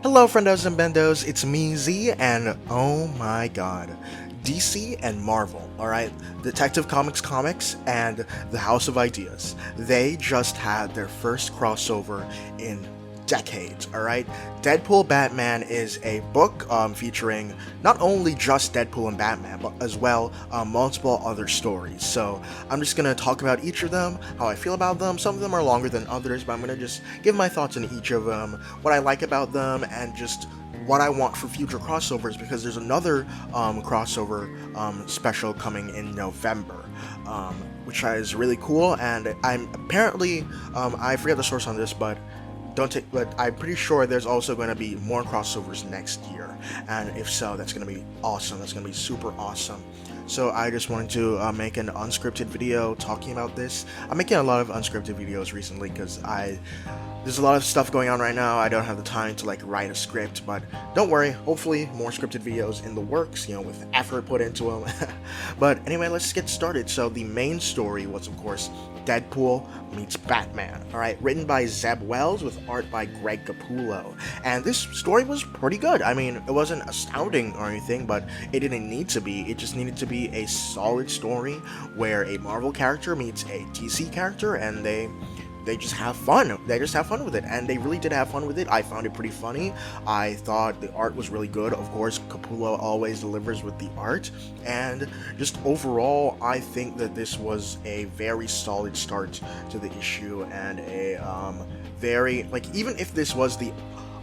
Hello, friendos and bendos, it's me, Z, and oh my god, DC and Marvel, alright? Detective Comics and the House of Ideas. They just had their first crossover in decades, alright? Deadpool Batman is a book featuring not only just Deadpool and Batman, but as well multiple other stories. So I'm just gonna talk about each of them, how I feel about them. Some of them are longer than others, but I'm gonna just give my thoughts on each of them, what I like about them, and just what I want for future crossovers, because there's another crossover special coming in November, which is really cool. And I'm apparently, I forget the source on this, but but I'm pretty sure there's also going to be more crossovers next year, and if so, that's going to be awesome. That's going to be super awesome. So I just wanted to make an unscripted video talking about this. I'm making a lot of unscripted videos recently because there's a lot of stuff going on right now. I don't have the time to like write a script, but don't worry, hopefully more scripted videos in the works, with effort put into them. But anyway, let's get started. So the main story was, of course, Deadpool meets Batman, alright, written by Zeb Wells with art by Greg Capullo. And this story was pretty good. I mean, it wasn't astounding or anything, but it didn't need to be. It just needed to be a solid story where a Marvel character meets a DC character, and they just have fun. They just have fun with it, and they really did have fun with it. I found it pretty funny. I thought the art was really good. Of course, Capullo always delivers with the art, and just overall, I think that this was a very solid start to the issue, and a very, like, even if this was the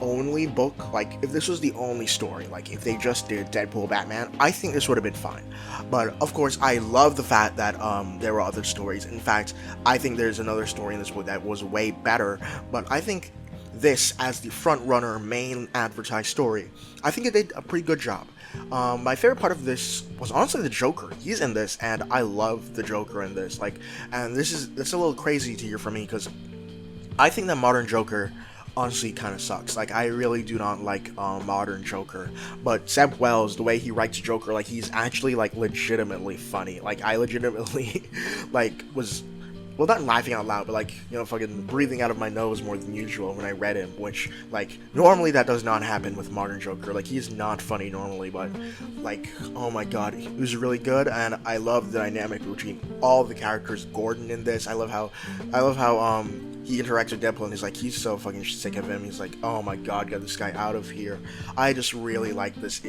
only book, like if this was the only story, like if they just did Deadpool Batman, I think this would have been fine. But of course, I love the fact that there were other stories. In fact, I think there's another story in this book that was way better, but I think this, as the front runner main advertised story, I think it did a pretty good job. My favorite part of this was honestly the Joker. He's in this, and I love the Joker in this. And it's a little crazy to hear from me, because I think that modern Joker honestly kind of sucks. Like, I really do not like modern Joker, but Zeb Wells, the way he writes Joker, like, he's actually like legitimately funny. Like, I legitimately like was, well, not laughing out loud, but like, fucking breathing out of my nose more than usual when I read him, which, like, normally that does not happen with modern Joker. Like, he's not funny normally, but like, oh my god, he was really good. And I love the dynamic between all the characters. Gordon in this, I love how he interacts with Deadpool, and he's so fucking sick of him. He's like, oh my god, get this guy out of here. I just really like this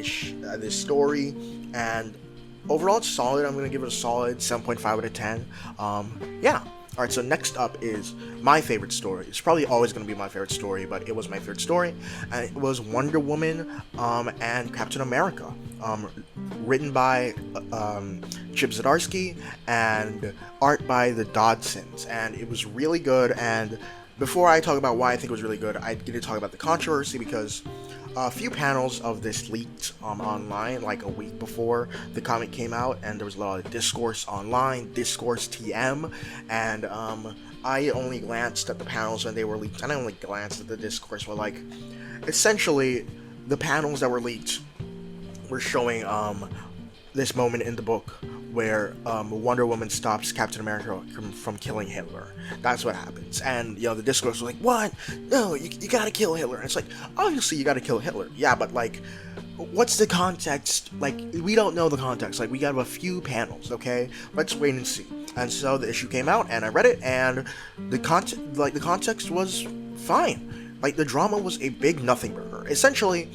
story, and overall it's solid. I'm gonna give it a solid 7.5 out of 10. Yeah. Alright, so next up is my favorite story. It's probably always going to be my favorite story, but it was my favorite story, and it was Wonder Woman and Captain America, written by Chip Zdarsky and art by the Dodsons, and it was really good. And before I talk about why I think it was really good, I get to talk about the controversy, because a few panels of this leaked online like a week before the comic came out, and there was a lot of discourse online, discourse TM, and I only glanced at the panels when they were leaked. I only glanced at the discourse, but like, essentially, the panels that were leaked were showing this moment in the book where Wonder Woman stops Captain America from killing Hitler. That's what happens. And, the discourse was like, what? No, you gotta kill Hitler. And it's like, obviously you gotta kill Hitler. Yeah, but like, what's the context? Like, we don't know the context. Like, we got a few panels, okay? Let's wait and see. And so the issue came out, and I read it, and the context was fine. Like, the drama was a big nothing burger. Essentially,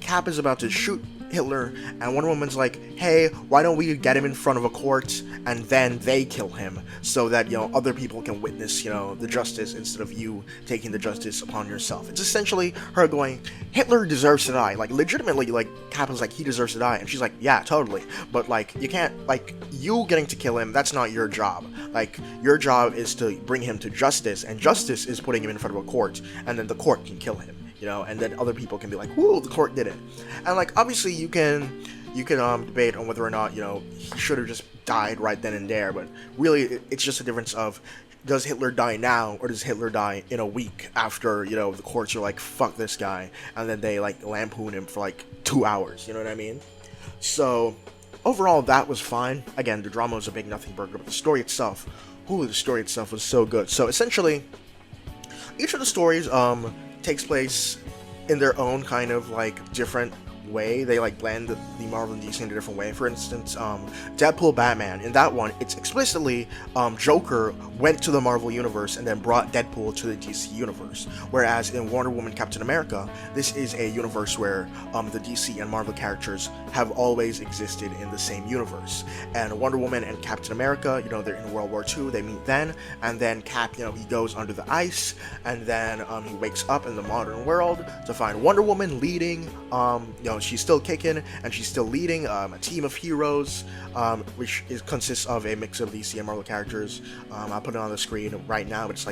Cap is about to shoot Hitler, and Wonder Woman's like, hey, why don't we get him in front of a court, and then they kill him, so that, other people can witness, the justice, instead of you taking the justice upon yourself. It's essentially her going, Hitler deserves to die. Like, legitimately, like, Cap is like, he deserves to die, and she's like, yeah, totally. But, like, you can't, like, you getting to kill him, that's not your job. Like, your job is to bring him to justice, and justice is putting him in front of a court, and then the court can kill him. And then other people can be like, whoa, the court did it. And, like, obviously you can debate on whether or not, he should have just died right then and there, but really, it's just a difference of, does Hitler die now, or does Hitler die in a week after, the courts are like, fuck this guy, and then they, like, lampoon him for, like, 2 hours, you know what I mean? So, overall, that was fine. Again, the drama was a big nothing burger, but the story itself was so good. So, essentially, each of the stories, takes place in their own kind of like different way. They like blend the Marvel and DC in a different way. For instance, Deadpool Batman, in that one, it's explicitly Joker went to the Marvel universe and then brought Deadpool to the DC universe. Whereas in Wonder Woman Captain America, this is a universe where the DC and Marvel characters have always existed in the same universe. And Wonder Woman and Captain America, they're in World War II, they meet then, and then Cap, he goes under the ice, and then he wakes up in the modern world to find Wonder Woman leading, she's still kicking, and she's still leading a team of heroes, which consists of a mix of DC and Marvel characters. I'll put it on the screen right now, but it's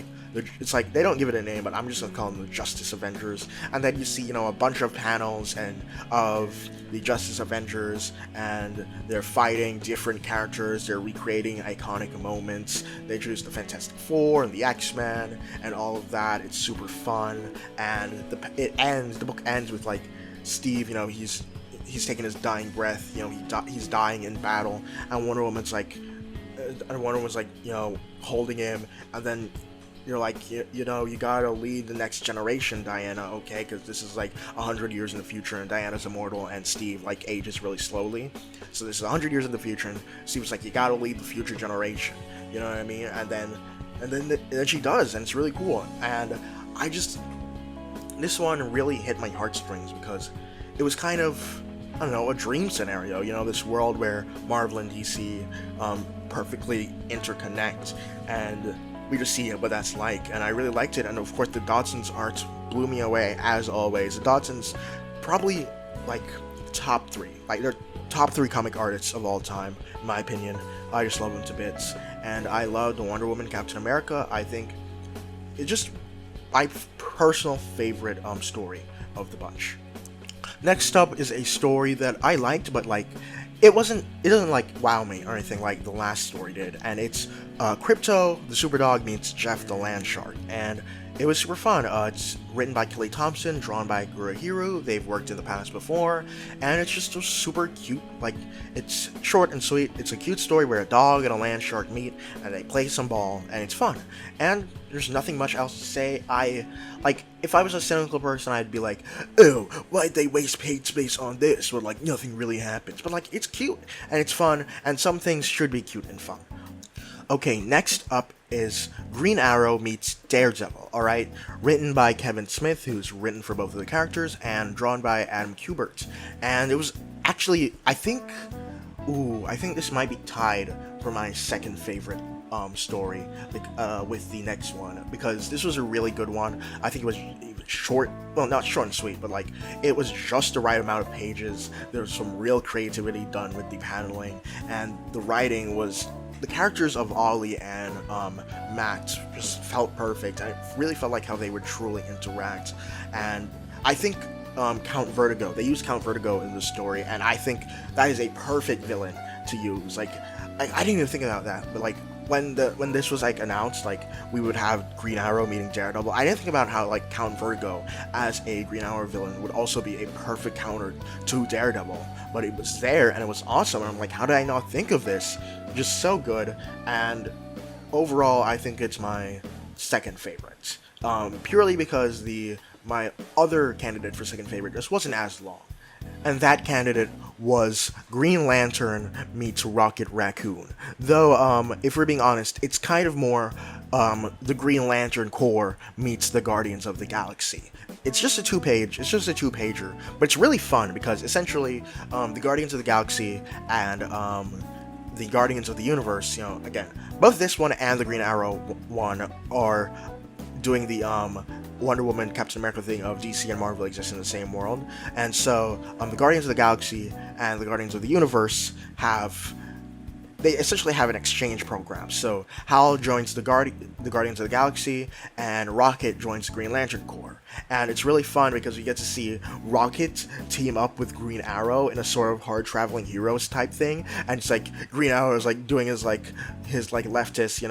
like they don't give it a name, but I'm just gonna call them the Justice Avengers. And then you see, a bunch of panels and of the Justice Avengers, and they're fighting different characters, they're recreating iconic moments. They introduce the Fantastic Four and the X-Men and all of that. It's super fun, and the book ends with like Steve, he's taking his dying breath, he's dying in battle, and Wonder Woman's like, holding him, and then you're like, you gotta lead the next generation, Diana, okay, because this is like 100 years in the future, and Diana's immortal, and Steve like ages really slowly, so this is 100 years in the future, and Steve's like, you gotta lead the future generation, you know what I mean, and then she does, and it's really cool, and this one really hit my heartstrings because it was kind of, a dream scenario, this world where Marvel and DC perfectly interconnect, and we just see what that's like, and I really liked it. And of course the Dodson's art blew me away, as always. The Dodson's probably like top 3, like they're top 3 comic artists of all time, in my opinion. I just love them to bits, and I love the Wonder Woman Captain America. I think it just my personal favorite story of the bunch. Next up is a story that I liked, but like it doesn't like wow me or anything like the last story did, and it's Crypto the Superdog meets Jeff the Land Shark, and it was super fun. It's written by Kelly Thompson, drawn by Gurahiru. They've worked in the past before, and it's just super cute. Like, it's short and sweet. It's a cute story where a dog and a land shark meet, and they play some ball, and it's fun. And there's nothing much else to say. If I was a cynical person, I'd be like, oh, why'd they waste page space on this? Where, like, nothing really happens. But, like, it's cute, and it's fun, and some things should be cute and fun. Okay, next up is Green Arrow meets Daredevil, alright? Written by Kevin Smith, who's written for both of the characters, and drawn by Adam Kubert. And it was actually, I think this might be tied for my second favorite story with the next one, because this was a really good one. I think it was short, well, not short and sweet, but like it was just the right amount of pages. There was some real creativity done with the paneling, and the writing was, the characters of Ollie and Matt just felt perfect. I really felt like how they would truly interact, and I think Count Vertigo, they used Count Vertigo in the story, and I think that is a perfect villain to use. Like, I didn't even think about that, but like when this was like announced, like we would have Green Arrow meeting Daredevil, I didn't think about how like Count Vertigo as a Green Arrow villain would also be a perfect counter to Daredevil, but it was there and it was awesome, and I'm like, how did I not think of this? Just so good. And overall, I think it's my second favorite, purely because my other candidate for second favorite just wasn't as long, and that candidate was Green Lantern meets Rocket Raccoon. Though, if we're being honest, it's kind of more the Green Lantern Corps meets the Guardians of the Galaxy. It's just a two-pager, but it's really fun because essentially the Guardians of the Galaxy and the Guardians of the Universe, again, both this one and the Green Arrow one are doing the Wonder Woman, Captain America thing of DC and Marvel exist in the same world, and so the Guardians of the Galaxy and the Guardians of the Universe they essentially have an exchange program. So Hal joins the Guardians of the Galaxy, and Rocket joins the Green Lantern Corps. And it's really fun because we get to see Rocket team up with Green Arrow in a sort of hard traveling heroes type thing. And it's like Green Arrow is like doing his leftist,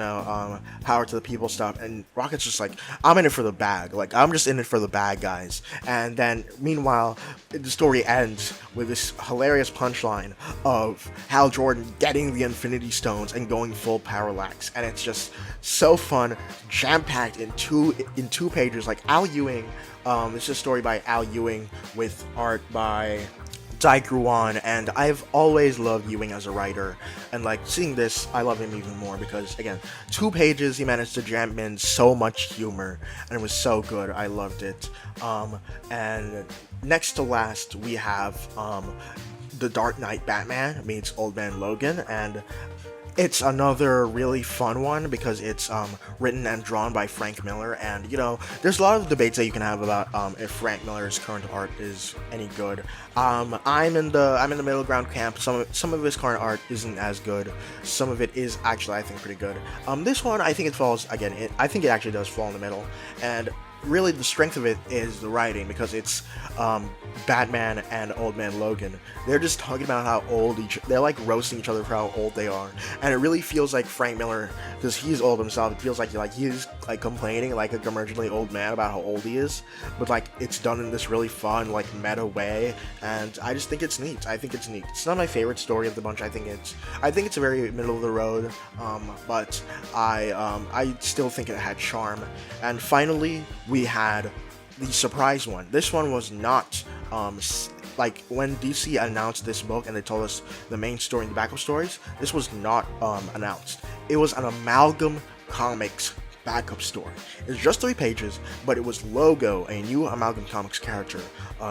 power to the people stuff, and Rocket's just like, I'm in it for the bag. Like, I'm just in it for the bag, guys. And then meanwhile, the story ends with this hilarious punchline of Hal Jordan getting the Infinity Stones and going full parallax, and it's just so fun, jam-packed in two pages. Like, Al Ewing It's a story by Al Ewing with art by Dai Gruan, and I've always loved Ewing as a writer, and like seeing this, I love him even more because again, 2 pages he managed to jam in so much humor, and it was so good. I loved it. And next to last, we have the Dark Knight Batman meets Old Man Logan, and it's another really fun one because it's written and drawn by Frank Miller, and you know, there's a lot of debates that you can have about if Frank Miller's current art is any good. I'm in the middle ground camp. Some of his current art isn't as good. Some of it is actually, I think, pretty good. This one, I think it falls again. I think it actually does fall in the middle, and really the strength of it is the writing because it's Batman and Old Man Logan. They're just talking about how old they're like roasting each other for how old they are, and it really feels like Frank Miller, because he's old himself. It feels like he's like complaining like a curmudgeonly old man about how old he is, but like it's done in this really fun like meta way, and I just think it's neat. I think it's neat. It's not my favorite story of the bunch. I think it's a very middle of the road, but I still think it had charm. And finally, we had the surprise one. This one was not like when DC announced this book and they told us the main story and the backup stories. This was not announced. It was an Amalgam Comics backup story. It's just 3 pages, but it was Logo, a new Amalgam Comics character,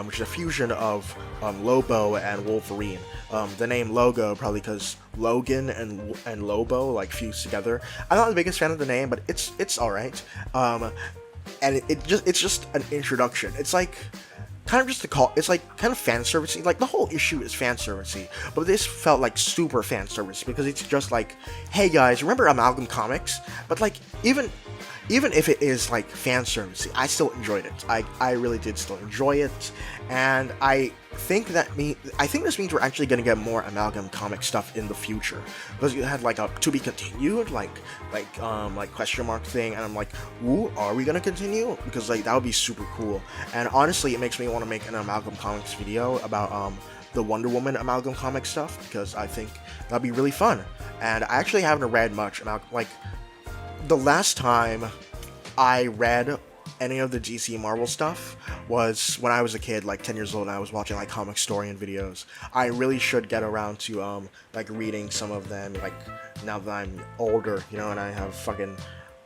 which is a fusion of Lobo and Wolverine. The name Logo probably because Logan and Lobo like fused together. I'm not the biggest fan of the name, but it's all right. And it's just an introduction. It's like kind of just a call. It's like kind of fan servicey. Like the whole issue is fan servicey, but this felt like super fan service because it's just like, hey guys, remember Amalgam Comics? But like even if it is like fan servicey, I still enjoyed it. I really did still enjoy it, and I think this means we're actually gonna get more Amalgam comic stuff in the future, because you had like a to be continued like question mark thing, and I'm like, ooh, are we gonna continue? Because like that would be super cool. And honestly, it makes me want to make an Amalgam Comics video about the Wonder Woman Amalgam comic stuff, because I think that'd be really fun. And I actually haven't read much Amalgam. Like the last time I read any of the DC Marvel stuff was when I was a kid, like 10 years old, and I was watching like comic story and videos. I really should get around to like reading some of them, like now that I'm older, you know, and I have fucking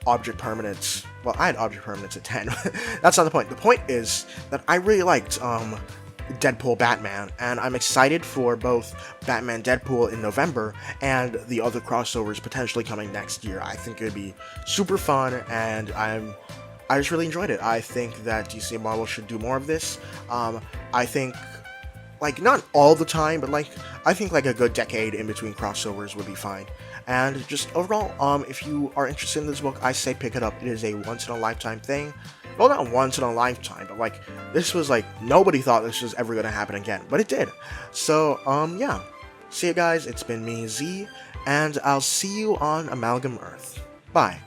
object permanence. Well, I had object permanence at 10. That's not the point. The point is that I really liked Deadpool Batman, and I'm excited for both Batman Deadpool in November and the other crossovers potentially coming next year. I think it would be super fun, and I just really enjoyed it. I think that DC and Marvel should do more of this. I think, like, not all the time, but like, I think like a good decade in between crossovers would be fine. And just overall, if you are interested in this book, I say pick it up. It is a once-in-a-lifetime thing. Well, not once in a lifetime, but like, this was like, nobody thought this was ever gonna happen again, but it did. So, yeah. See you guys, it's been me, Z, and I'll see you on Amalgam Earth. Bye.